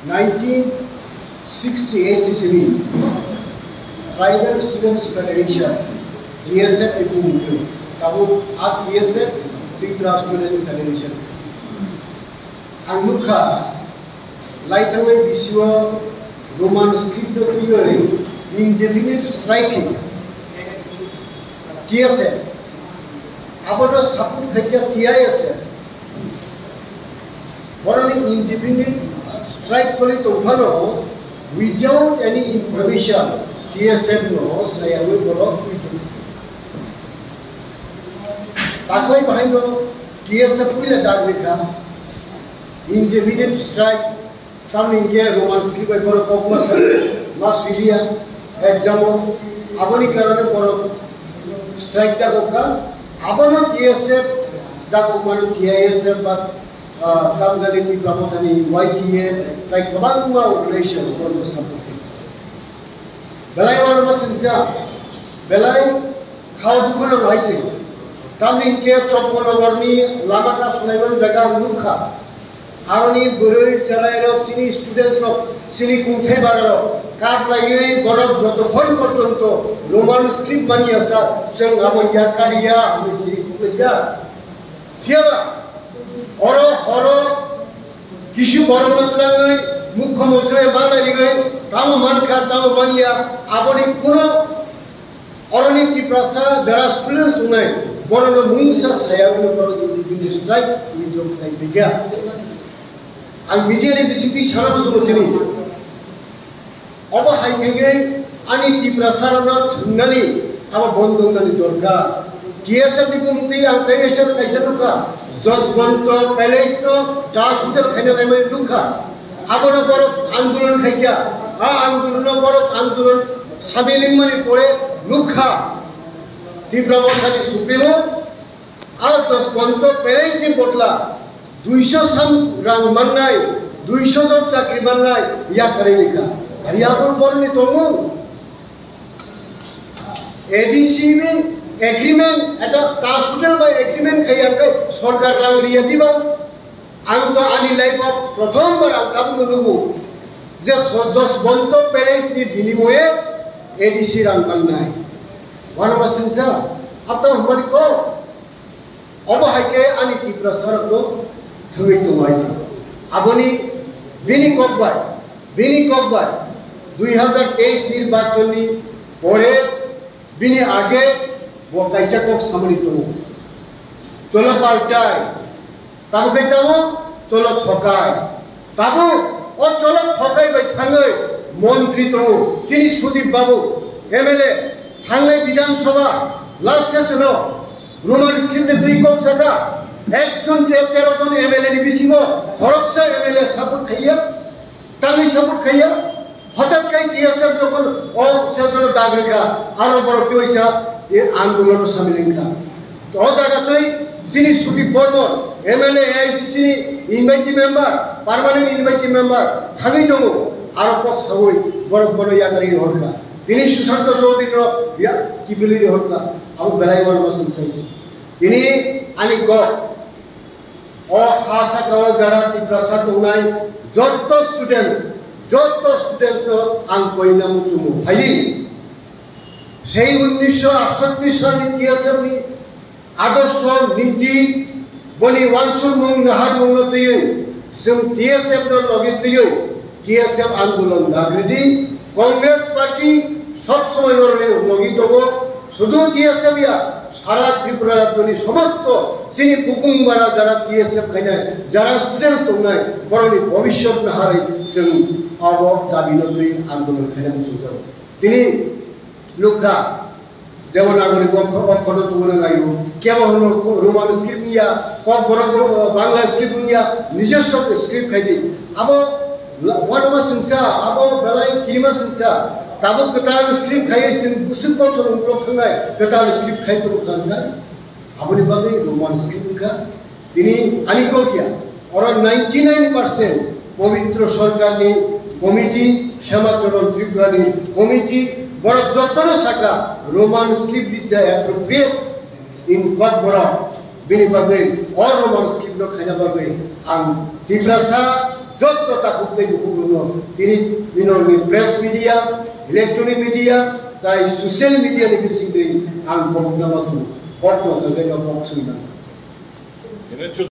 1968 ismi Tribal Students Federation TSF Republic kamu at TSF Tribal Students Federation angluka laitangwe biswa Roman script tioi indefinite striking TSF abodo support khaja TIS boroni indefinite strike koli to phano without any information TSF no saya we borok itu taklai bahai no TSF pula dag lekha indefinite strike coming here Roman script by borok okmas Australia exam aboni karone borok strike ta kokka abono TSF da kokmanu TISF but kam jadi di pramotani YTA tai kabang ma operation bono sampai belai orang masinsa belai kau dukun orang sih kami ke cokol warni lama ka sulaiman jaga lukha aroni beri selai rok sini students rok sini kunthe bararo kap lagi borok joto khon portonto Roman script mani asa seng amo yakariya ami sini kuleja fiaba oro kisu borok matlangai মুখ্যমন্ত্রী বাঙালি গই তাও মানকা তাও বানিয়া আপনি কোন অরনীতি প্রসা যারা students নাই বরণ মুংসা সায়াগুলো বড় independent strike withdraw খাই বিগা আর মিডিয়ারে বিসিটি সারা বছর তিনি অবহাই থেকে আনি তি প্রসারণ থুনানি আবার বন্ধ নানি দরকার টিএসএফ নিপুমতি আর তেগেশন কাইসা দুকা জজবন্ত প্যালেস তো দাস হোটেল খাইনা নামে দুকা abono borok andolan khaija andolon borok andolan samiling mani pore lukha tibrabotani supremo asas konto parents botla 200 sam rang mannai 200 jon chakri mannai ya kare nika hariyapur borni tomu ADCB agreement eta hospital by agreement khaiya kai sarkar rang riya diba Angka ani life of prothom bar angkam nunugu je sojos bonto parents ni binimoye ADC rang nai wana basinsa atau hamari ko obo haike ani tipra sarko thui to mai aboni bini kokbai 2023 নির্বাচনী পরে bini age bo kaisa kok samani to cholo paltai tabu kaitamo cholo thokai tabu o cholo thokai bai thangai মন্ত্রী তো শ্রী সুদীপ বাবু MLA থাঙ্গাই বিধানসভা last session Roman স্ক্রিপ্টে 2 কোটি টাকা একজন যে 13 জন MLA নি বিসিব খরচা এমএলএ সাপোর্ট খাইয়া তামি সাপোর্ট খাইয়া হঠাৎ কাই টিএসএফ যখন ও সেশন দাগরেখা আর বড় পয়সা এই আন্দোলন সামিলিংখা তো জায়গাতেই Shri Sudip Barman MLA AICC invitee member permanent invitee member থাঙ্গাই দङ আর পক সবই বড় বড় ইয়াকারি হরকা তিনি সুশান্ত চৌধুরীর ইয়া কি বলি হরকা আবু বেলাই বড় মাসিন সাইছে তিনি আনি গ ও হাসা ক যারা তি প্রসাদ উনাই যত স্টুডেন্ট তো আং কইনা মুচুমু ভাই সেই 1968 সালে টিএসএফ নি আদর্শ নীতি বনি ওয়ানসুর মুং নাহার মুং তৈ जों টিএসএফ র লগে তৈ টিএসএফ আন্দোলন দাগরিদি কংগ্রেস পার্টি সব সময় লগে দব শুধু টিএসএফ ইয়া সারা ত্রিপুরা রাজ্যনি সমস্ত চিনি পুকুংবারা যারা টিএসএফ খাইনা যারা স্টুডেন্ট দংনাই বরনি ভবিষ্যৎ নাহারে जों আব দাবিনতই আন্দোলন খাইনা মুচুম তিনি লুকা দেবনাগরী অক্ষর তুমনে নাইও কেমন রোমান স্ক্রিপ্ট নিয়া কক বড় বাংলা স্ক্রিপ্ট নিয়া নিজস্ব স্ক্রিপ্ট খাইদি আবো ওয়ানমা সিংসা আবো বেলাই কিরিমা সিংসা তাবো কতাল স্ক্রিপ্ট খাইয়ে जों বুসুক পছন উগ্রক খাই কতাল স্ক্রিপ্ট খাইতো খানগাই আবনি বাগে রোমান স্ক্রিপ্ট খা তিনি আনিকো গিয়া और 99% পবিত্র সরকার নি কমিটি শ্যামাচরণ ত্রিপুরা নি কমিটি বড় যতন শাখা Roman script is the appropriate ইন গড বড় বিনি বাগে और रोमान स्क्रिप्ट नो खाइना बागे आं टिप्रासा jod kota hukai bukuno kini minor ni press media electronic media tai social media ni bising dei ang pokna matu photo sa dei box na